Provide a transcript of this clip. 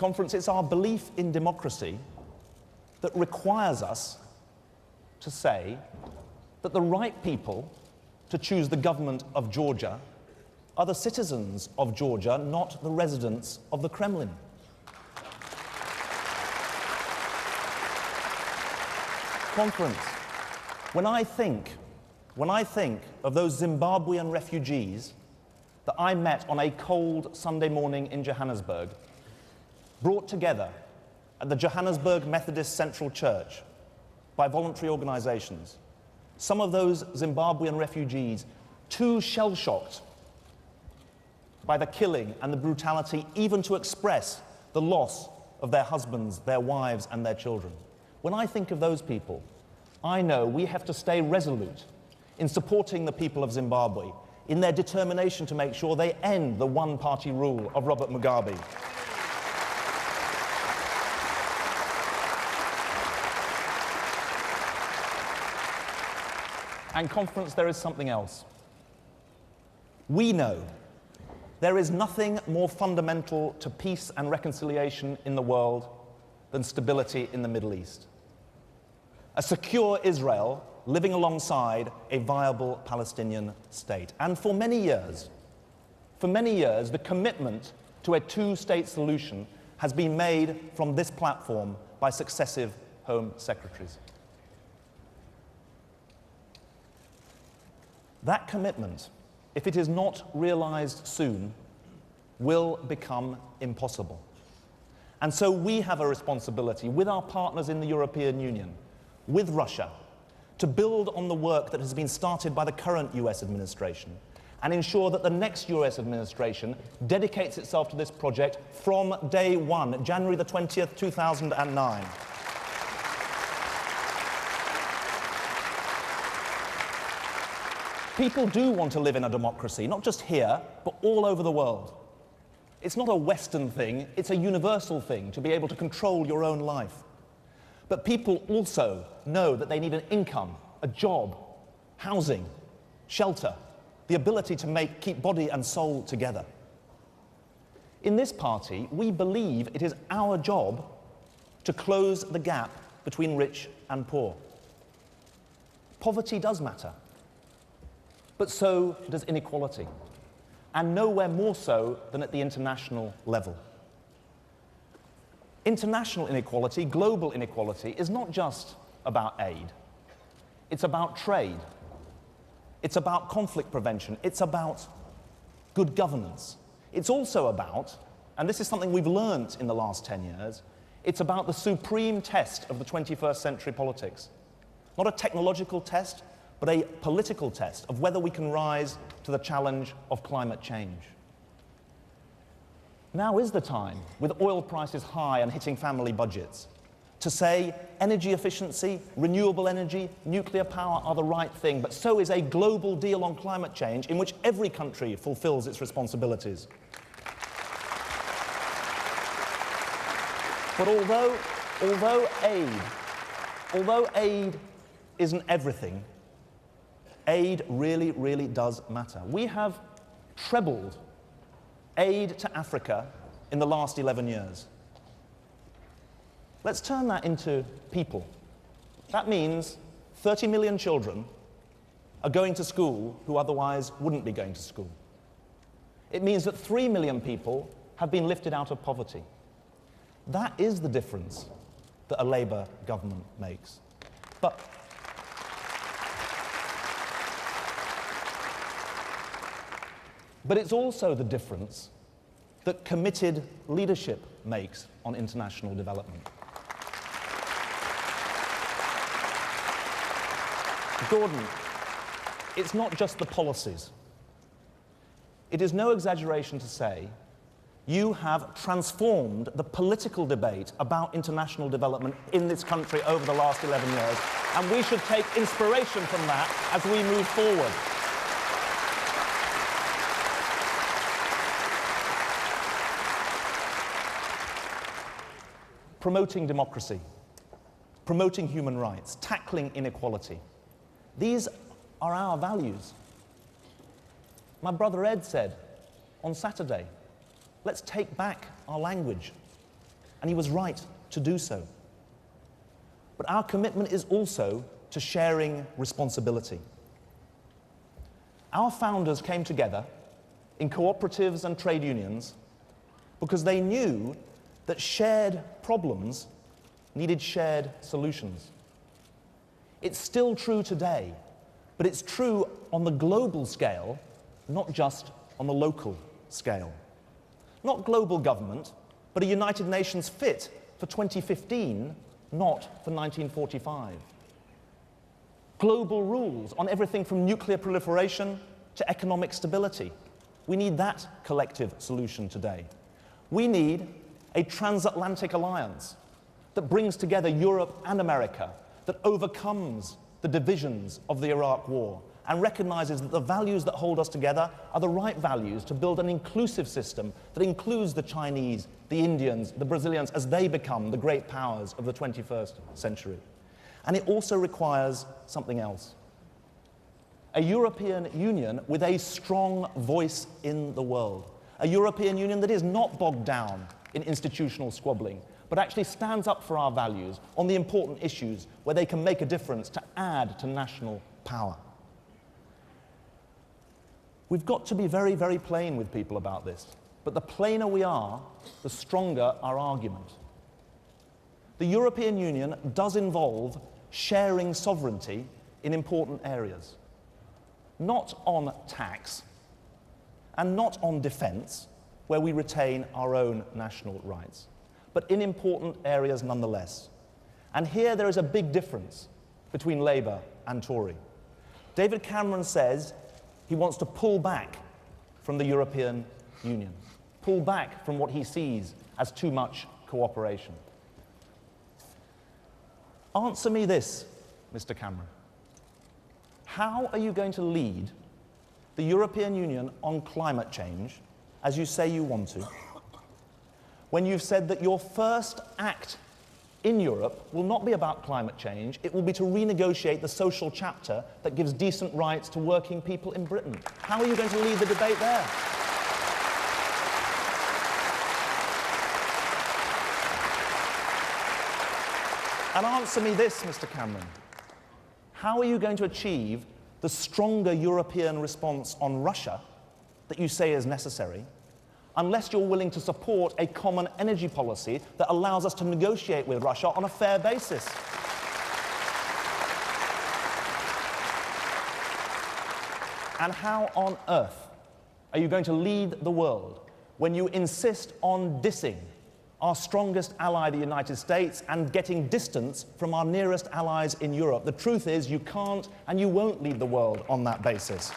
Conference, it's our belief in democracy that requires us to say that the right people to choose the government of Georgia are the citizens of Georgia, not the residents of the Kremlin. Conference, when I think of those Zimbabwean refugees that I met on a cold Sunday morning in Johannesburg, brought together at the Johannesburg Methodist Central Church by voluntary organizations, some of those Zimbabwean refugees too shell-shocked by the killing and the brutality even to express the loss of their husbands, their wives and their children. When I think of those people, I know we have to stay resolute in supporting the people of Zimbabwe in their determination to make sure they end the one-party rule of Robert Mugabe. And Conference, there is something else. We know there is nothing more fundamental to peace and reconciliation in the world than stability in the Middle East. A secure Israel living alongside a viable Palestinian state. And for many years, the commitment to a two-state solution has been made from this platform by successive Home Secretaries. That commitment, if it is not realized soon, will become impossible. And so we have a responsibility with our partners in the European Union, with Russia, to build on the work that has been started by the current US administration and ensure that the next US administration dedicates itself to this project from day one, January the 20th, 2009. People do want to live in a democracy, not just here, but all over the world. It's not a Western thing, it's a universal thing to be able to control your own life. But people also know that they need an income, a job, housing, shelter, the ability to keep body and soul together. In this party, we believe it is our job to close the gap between rich and poor. Poverty does matter, but so does inequality, and nowhere more so than at the international level. International inequality, global inequality, is not just about aid. It's about trade. It's about conflict prevention. It's about good governance. It's also about, and this is something we've learned in the last 10 years, it's about the supreme test of the 21st century politics. Not a technological test, but a political test of whether we can rise to the challenge of climate change. Now is the time, with oil prices high and hitting family budgets, to say energy efficiency, renewable energy, nuclear power are the right thing, but so is a global deal on climate change in which every country fulfills its responsibilities. But although aid isn't everything, aid really, really does matter. We have trebled aid to Africa in the last 11 years. Let's turn that into people. That means 30 million children are going to school who otherwise wouldn't be going to school. It means that 3 million people have been lifted out of poverty. That is the difference that a Labour government makes. But it's also the difference that committed leadership makes on international development. Gordon, it's not just the policies. It is no exaggeration to say you have transformed the political debate about international development in this country over the last 11 years, and we should take inspiration from that as we move forward. Promoting democracy, promoting human rights, tackling inequality. These are our values. My brother Ed said on Saturday, let's take back our language. and he was right to do so. But our commitment is also to sharing responsibility. Our founders came together in cooperatives and trade unions because they knew that shared problems needed shared solutions. It's still true today, but it's true on the global scale, not just on the local scale. Not global government, but a United Nations fit for 2015, not for 1945. Global rules on everything from nuclear proliferation to economic stability. We need that collective solution today. We need a transatlantic alliance that brings together Europe and America, that overcomes the divisions of the Iraq War and recognizes that the values that hold us together are the right values to build an inclusive system that includes the Chinese, the Indians, the Brazilians as they become the great powers of the 21st century. And it also requires something else. A European Union with a strong voice in the world. A European Union that is not bogged down in institutional squabbling, but actually stands up for our values on the important issues where they can make a difference to add to national power. We've got to be very, very plain with people about this, but the plainer we are, the stronger our argument. The European Union does involve sharing sovereignty in important areas. Not on tax, and not on defense, where we retain our own national rights, but in important areas nonetheless. And here there is a big difference between Labour and Tory. David Cameron says he wants to pull back from the European Union, pull back from what he sees as too much cooperation. Answer me this, Mr. Cameron. How are you going to lead the European Union on climate change, as you say you want to, when you've said that your first act in Europe will not be about climate change, it will be to renegotiate the social chapter that gives decent rights to working people in Britain? How are you going to lead the debate there? And answer me this, Mr. Cameron. How are you going to achieve the stronger European response on Russia that you say is necessary unless you're willing to support a common energy policy that allows us to negotiate with Russia on a fair basis? And how on earth are you going to lead the world when you insist on dissing our strongest ally, the United States, and getting distance from our nearest allies in Europe? The truth is you can't and you won't lead the world on that basis.